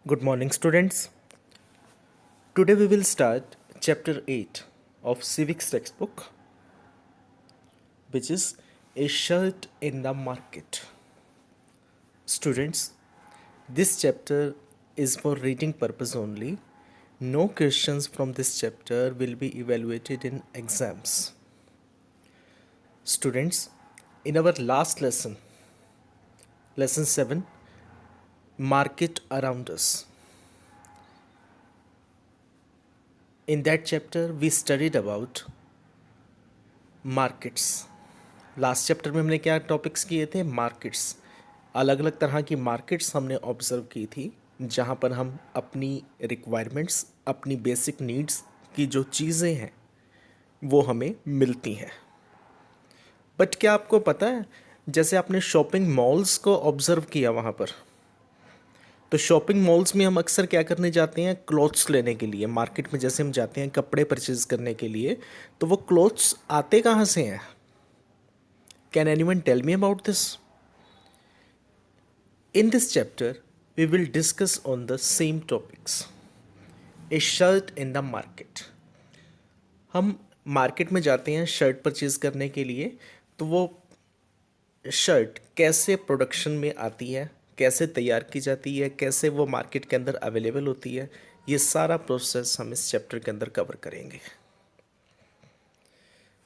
Good morning, students. Today we will start chapter 8 of civics textbook, which is a shirt in the market. Students, this chapter is for reading purpose only. No questions from this chapter will be evaluated in exams. Students, in our last lesson, lesson 7, market around us. In that chapter, we studied about markets. Last chapter में हमने क्या topics किए थे? Markets. अलग अलग तरह की markets हमने ऑब्जर्व की थी जहाँ पर हम अपनी रिक्वायरमेंट्स, अपनी बेसिक नीड्स की जो चीज़ें हैं वो हमें मिलती हैं. बट क्या आपको पता है, जैसे आपने शॉपिंग मॉल्स को ऑब्जर्व किया वहाँ पर, तो शॉपिंग मॉल्स में हम अक्सर क्या करने जाते हैं? क्लोथ्स लेने के लिए. मार्केट में जैसे हम जाते हैं कपड़े परचेज करने के लिए, तो वो क्लोथ्स आते कहाँ से हैं? Can anyone tell me about this? In this chapter, we will discuss on the same topics. A shirt in the market. हम मार्केट में जाते हैं शर्ट परचेज करने के लिए, तो वो शर्ट कैसे प्रोडक्शन में आती है, कैसे तैयार की जाती है, कैसे वो मार्केट के अंदर अवेलेबल होती है, ये सारा प्रोसेस हम इस चैप्टर के अंदर कवर करेंगे.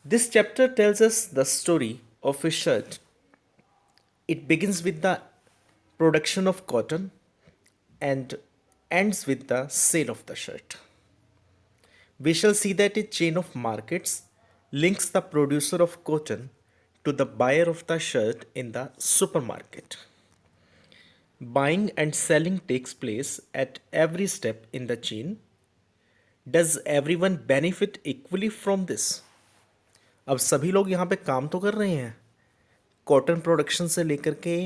This chapter tells us the story of a shirt. It begins with the production of cotton and ends with the sale of the shirt. We shall see that a chain of markets links the producer of cotton to the buyer of the shirt in the supermarket. Buying and selling takes place at every step in the chain. Does everyone benefit equally from this? अब सभी लोग यहाँ पे काम तो कर रहे हैं कॉटन प्रोडक्शन से लेकर के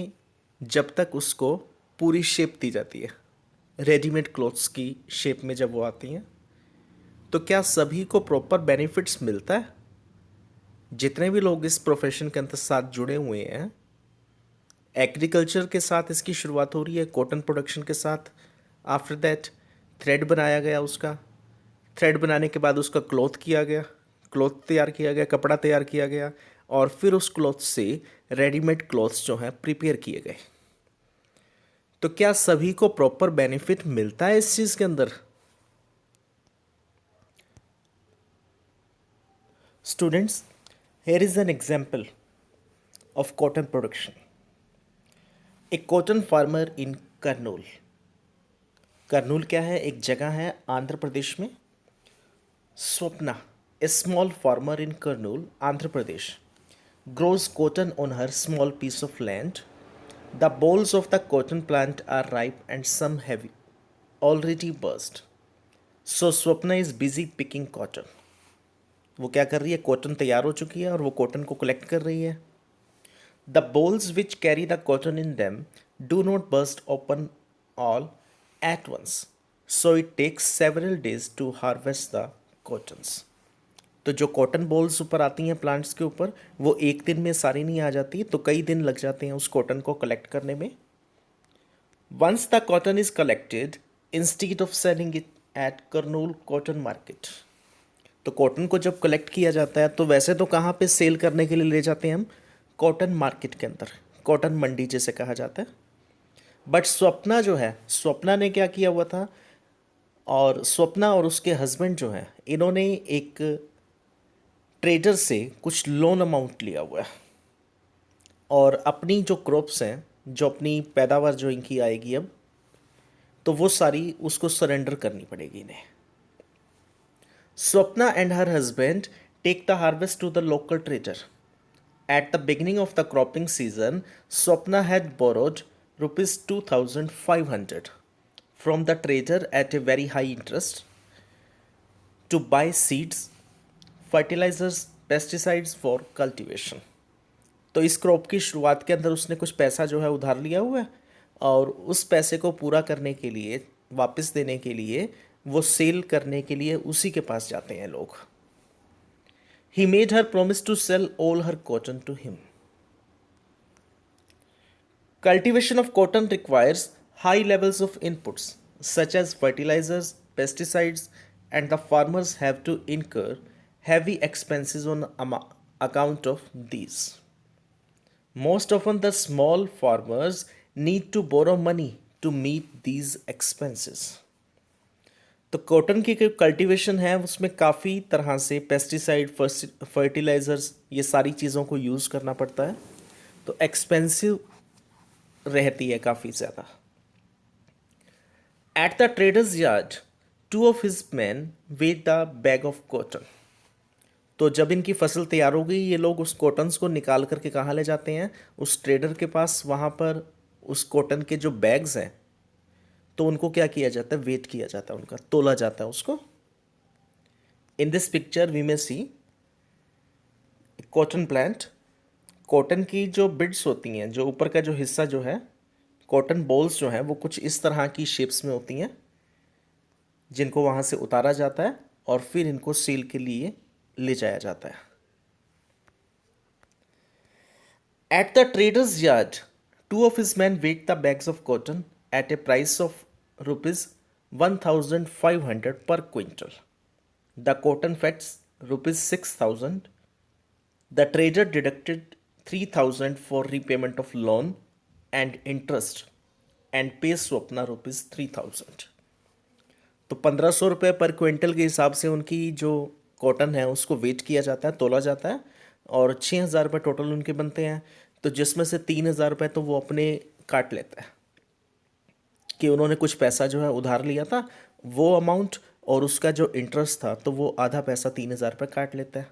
जब तक उसको पूरी शेप दी जाती है, रेडीमेड क्लॉथ्स की शेप में जब वो आती हैं, तो क्या सभी को प्रॉपर बेनिफिट्स मिलता है? जितने भी लोग इस प्रोफेशन के अंदर साथ जुड़े हुए हैं, एग्रीकल्चर के साथ इसकी शुरुआत हो रही है, कॉटन प्रोडक्शन के साथ. आफ्टर दैट थ्रेड बनाया गया, उसका थ्रेड बनाने के बाद उसका क्लॉथ किया गया, क्लॉथ तैयार किया गया, कपड़ा तैयार किया गया, और फिर उस क्लॉथ से रेडीमेड क्लॉथ्स जो हैं प्रिपेयर किए गए. तो क्या सभी को प्रॉपर बेनिफिट मिलता है इस चीज़ के अंदर? Students, here is an example of cotton production. A cotton farmer in Kurnool. Kurnool क्या है? एक जगह है आंध्र प्रदेश में. Swapna, a small farmer in Kurnool, Andhra Pradesh, grows cotton on her small piece of land. The bolls of the cotton plant are ripe and some have already burst. So Swapna is busy picking cotton. वो क्या कर रही है? Cotton तैयार हो चुकी है और वो कॉटन को कलेक्ट कर रही है. The bolls which carry the cotton in them do not burst open all at once. So it takes several days to harvest the cottons. तो जो कॉटन बॉल्स ऊपर आती हैं प्लांट्स के ऊपर, वो एक दिन में सारी नहीं आ जाती, तो कई दिन लग जाते हैं उस कॉटन को कलेक्ट करने में. Once the cotton is collected, instead of selling it at Kurnool cotton market. तो कॉटन को जब कलेक्ट किया जाता है तो वैसे तो कहाँ पे सेल करने के लिए ले जाते हैं हम? कॉटन मार्केट के अंदर, कॉटन मंडी जैसे कहा जाता है. बट स्वप्ना जो है, स्वप्ना ने क्या किया हुआ था, और स्वप्ना और उसके हस्बैंड जो हैं, इन्होंने एक ट्रेडर से कुछ लोन अमाउंट लिया हुआ है और अपनी जो क्रॉप्स हैं, जो अपनी पैदावार जो इनकी आएगी अब, तो वो सारी उसको सरेंडर करनी पड़ेगी इन्हें. Swapna and her husband take the harvest to the local trader. At the beginning of the cropping season, Swapna had borrowed ₹2,500 from the trader at a very high interest to buy seeds, fertilisers, pesticides for cultivation. तो इस crop की शुरुआत के अंदर उसने कुछ पैसा जो है उधार लिया हुआ है, और उस पैसे को पूरा करने के लिए, वापस देने के लिए, वो सेल करने के लिए उसी के पास जाते हैं लोग. He made her promise to sell all her cotton to him. Cultivation of cotton requires high levels of inputs. such as fertilizers, pesticides, and the farmers have to incur heavy expenses on account of these. Most often, the small farmers need to borrow money to meet these expenses. तो cotton की जो cultivation है उसमें काफ़ी तरह से pesticide, fertilisers, ये सारी चीज़ों को यूज़ करना पड़ता है, तो एक्सपेंसिव रहती है काफ़ी ज़्यादा. At the traders yard 2 of his men weighed the bag of cotton. तो जब इनकी फसल तैयार हो गई, ये लोग उस कॉटन्स को निकाल करके कहाँ ले जाते हैं? उस ट्रेडर के पास. वहाँ पर उस कॉटन के जो बैग्स हैं तो उनको क्या किया जाता है? वेट किया जाता है, उनका तोला जाता है उसको. इन दिस पिक्चर वी में सी कॉटन प्लांट. कॉटन की जो बिड्स होती हैं, जो ऊपर का जो हिस्सा जो है, कॉटन बॉल्स जो हैं वो कुछ इस तरह की शेप्स में होती हैं, जिनको वहाँ से उतारा जाता है और फिर इनको सेल के लिए ले जाया जाता है. At the traders yard 2 of his men weighed the bags of cotton at a price of rupees 1,500 per quintal. The cotton fetched rupees 6,000. The trader deducted 3,000 for repayment of loan and interest and pays Swapna rupees 3,000. तो 1,500 रुपये पर quintal के हिसाब से उनकी जो cotton है उसको वेट किया जाता है, तोला जाता है, और 6,000 रुपये टोटल उनके बनते हैं. तो जिसमें से 3,000 रुपये तो वो अपने काट लेता है कि उन्होंने कुछ पैसा जो है उधार लिया था, वो अमाउंट, और उसका जो इंटरेस्ट था तो वो आधा पैसा 3,000 रुपये काट लेता है.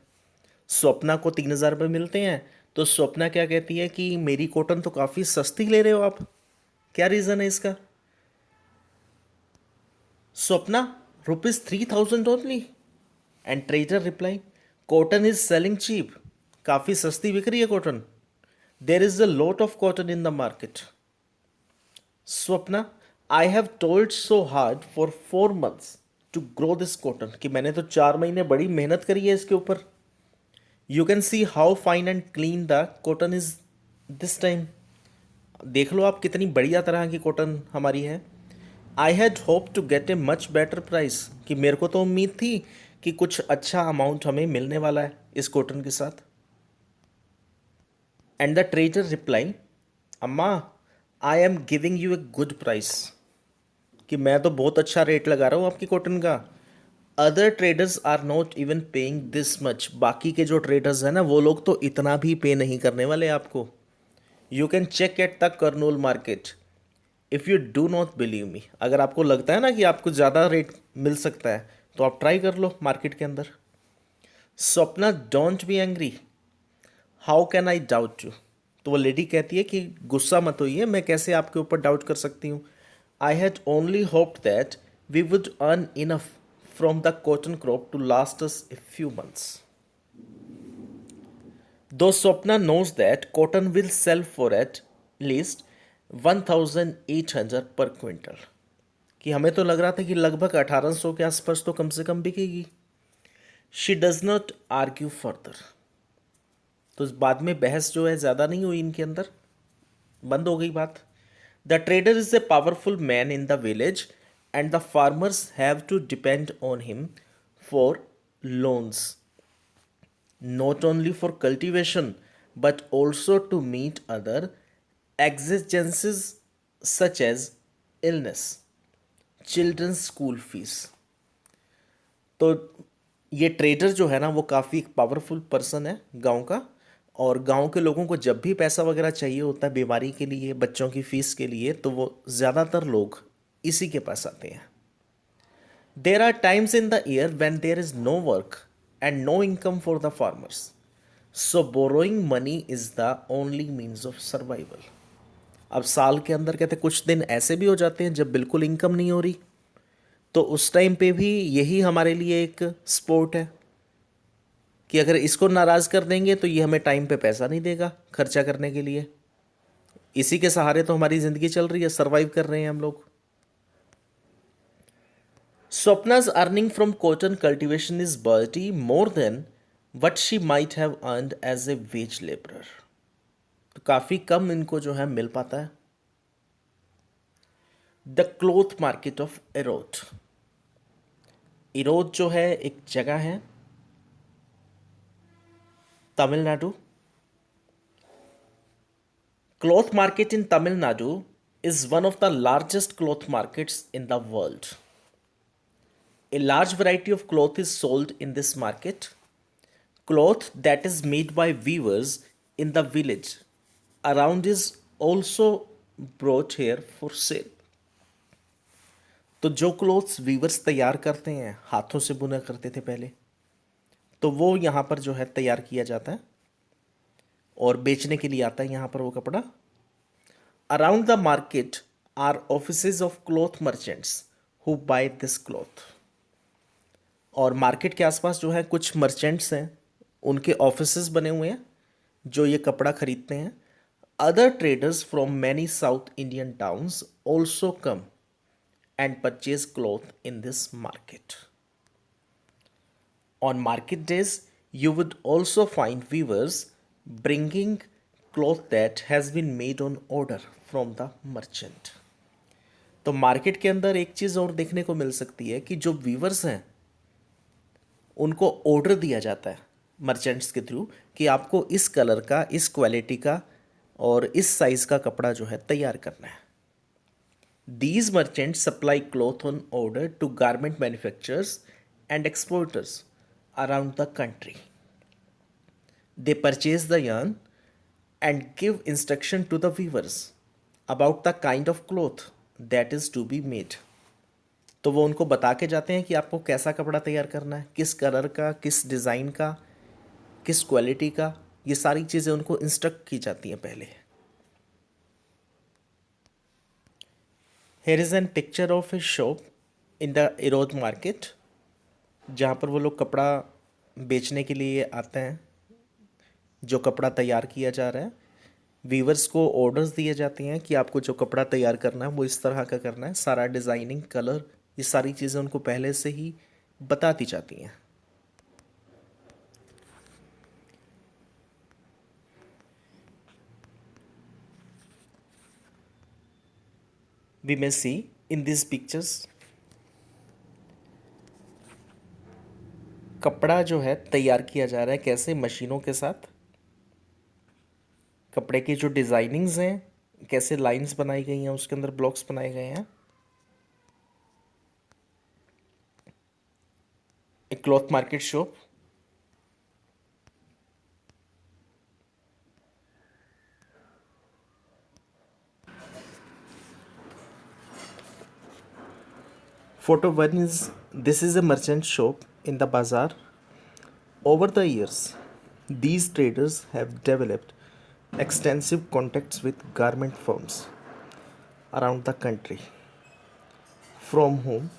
स्वप्ना को 3,000 रुपये मिलते हैं, तो स्वप्ना क्या कहती है कि मेरी कॉटन तो काफ़ी सस्ती ले रहे हो आप, क्या रीज़न है इसका? Swapna, ₹3,000 only. And trader reply, cotton is selling cheap. काफ़ी सस्ती बिक रही है cotton. There is a lot of cotton in the market. Swapna, I have told so hard for 4 months to grow this cotton, कि मैंने तो 4 महीने बड़ी मेहनत करी है इसके ऊपर. You can see how fine and clean the cotton is this time. देख लो आप कितनी बढ़िया तरह की कॉटन हमारी है. I had hope to get a much better price, कि मेरे को तो उम्मीद थी कि कुछ अच्छा अमाउंट हमें मिलने वाला है इस कॉटन के साथ. एंड द ट्रेडर रिप्लाई, अम्मा, I am giving U a good price, कि मैं तो बहुत अच्छा रेट लगा रहा हूँ आपकी कॉटन का. Other traders are not even paying this much. बाकी के जो ट्रेडर्स हैं ना, वो लोग तो इतना भी पे नहीं करने वाले आपको. You can check at the Kurnool market if you do not believe me. अगर आपको लगता है ना कि आपको ज़्यादा रेट मिल सकता है तो आप ट्राई कर लो मार्केट के अंदर. Swapna, don't be angry, how can I doubt you. तो वो लेडी कहती है कि गुस्सा मत होइए, मैं कैसे आपके ऊपर डाउट कर सकती हूँ. I had only hoped that we would earn enough from the cotton crop to last us a few months. Though Swapna knows that cotton will sell for at least 1,800 per quintal, कि हमें तो लग रहा था कि लगभग 1,800 के आसपास तो कम से कम बिकेगी. She does not argue further. तो इस बाद में बहस जो है ज़्यादा नहीं हुई इनके अंदर, बंद हो गई बात. The trader is a powerful man in the village and the farmers have to depend on him for loans, not only for cultivation but also to meet other exigencies such as illness, children's school fees. तो ये trader जो है ना वो काफ़ी powerful person है गांव का, और गांव के लोगों को जब भी पैसा वगैरह चाहिए होता है बीमारी के लिए, बच्चों की फीस के लिए, तो वो ज़्यादातर लोग इसी के पास आते हैं. There are times in the year when there is no work and no income for the farmers. So borrowing money is the only means of survival. अब साल के अंदर कहते कुछ दिन ऐसे भी हो जाते हैं जब बिल्कुल इनकम नहीं हो रही, तो उस टाइम पे भी यही हमारे लिए एक स्पोर्ट है कि अगर इसको नाराज़ कर देंगे तो ये हमें टाइम पे पैसा नहीं देगा खर्चा करने के लिए. इसी के सहारे तो हमारी ज़िंदगी चल रही है, सर्वाइव कर रहे हैं हम लोग. Swapna's earning from cotton cultivation is barely more than what she might have earned as a wage laborer. तो काफ़ी कम इनको जो है मिल पाता है. The cloth market of Erode. Erode जो है एक जगह है Tamil Nadu. Cloth market in Tamil Nadu is one of the largest cloth markets in the world. A large variety of cloth is sold in this market. Cloth that is made by weavers in the village around is also brought here for sale. तो जो clothes viewers तैयार करते हैं, हाथों से बुना करते थे पहले, तो वो यहाँ पर जो है तैयार किया जाता है और बेचने के लिए आता है यहाँ पर वो कपड़ा। Around the market are offices of cloth merchants who buy this cloth. और मार्केट के आसपास जो है कुछ मर्चेंट्स हैं, उनके ऑफिसेज बने हुए हैं जो ये कपड़ा खरीदते हैं। Other traders from many south Indian towns also come and purchase cloth in this market. On market days, you would also find weavers bringing cloth that has been made on order from the merchant. तो market के अंदर एक चीज़ और देखने को मिल सकती है कि जो वीवर्स हैं उनको ऑर्डर दिया जाता है मर्चेंट्स के थ्रू कि आपको इस कलर का, इस क्वालिटी का और इस साइज़ का कपड़ा जो है तैयार करना है। These merchants supply cloth on order to garment manufacturers and exporters around the country. They purchase the yarn and give instruction to the weavers about the kind of cloth that is to be made. तो वो उनको बता के जाते हैं कि आपको कैसा कपड़ा तैयार करना है, किस कलर का, किस डिज़ाइन का, किस क्वालिटी का, ये सारी चीज़ें उनको इंस्ट्रक्ट की जाती हैं पहले। Here is an picture of a shop in the Erode market, जहाँ पर वो लोग कपड़ा बेचने के लिए आते हैं। जो कपड़ा तैयार किया जा रहा है, वीवर्स को ऑर्डर्स दिए जाते हैं कि आपको जो कपड़ा तैयार करना है वो इस तरह का करना है। सारा डिज़ाइनिंग, कलर, ये सारी चीज़ें उनको पहले से ही बता दी जाती हैं। We may see in these pictures कपड़ा जो है तैयार किया जा रहा है कैसे, मशीनों के साथ। कपड़े की जो डिज़ाइनिंग्स हैं, कैसे लाइंस बनाई गई हैं, उसके अंदर ब्लॉक्स बनाए गए हैं। एक cloth market shop. Photo 1 is this is a merchant shop in the bazaar. Over the years, these traders have developed extensive contacts with garment firms around the country, from whom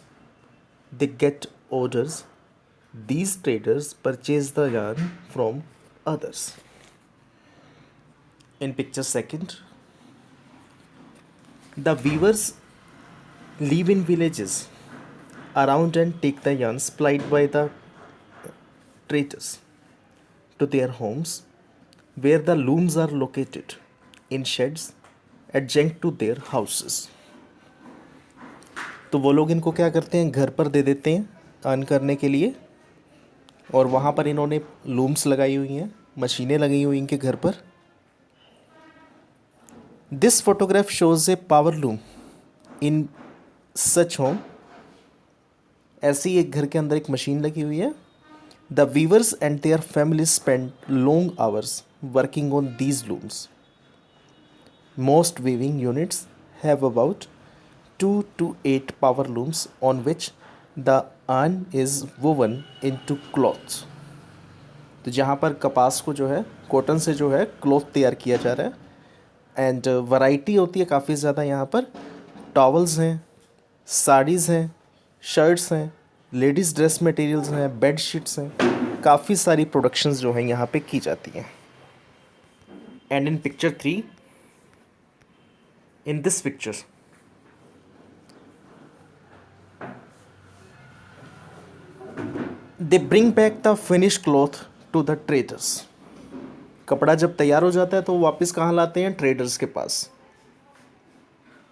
they get orders. These traders purchase the yarn from others. In picture second, the weavers live in villages around and take the yarn supplied by the traders to their homes, where the looms are located in sheds adjacent to their houses. तो वो लोग इनको क्या करते हैं, घर पर दे देते हैं अर्न करने के लिए, और वहाँ पर इन्होंने लूम्स लगाई हुई हैं, मशीनें लगी हुई इनके घर पर। This photograph shows A power loom in such home. ऐसी एक घर के अंदर एक मशीन लगी हुई है। The weavers and their family spend long hours working on these looms. Most weaving units have about 2 to 8 power looms on which the yarn is woven into cloth। तो जहाँ पर कपास को जो है, कॉटन से जो है क्लॉथ तैयार किया जा रहा है। एंड वैरायटी होती है काफ़ी ज़्यादा यहाँ पर। टॉवल्स हैं, साड़ीज़ हैं, शर्ट्स हैं, लेडीज़ ड्रेस मटेरियल्स हैं, बेड शीट्स हैं, काफ़ी सारी प्रोडक्शंस जो हैं यहाँ पे की जाती हैं। And in picture 3, in this picture they bring back the finish cloth to the traders. कपड़ा जब तैयार हो जाता है तो वापस कहाँ लाते हैं, ट्रेडर्स के पास।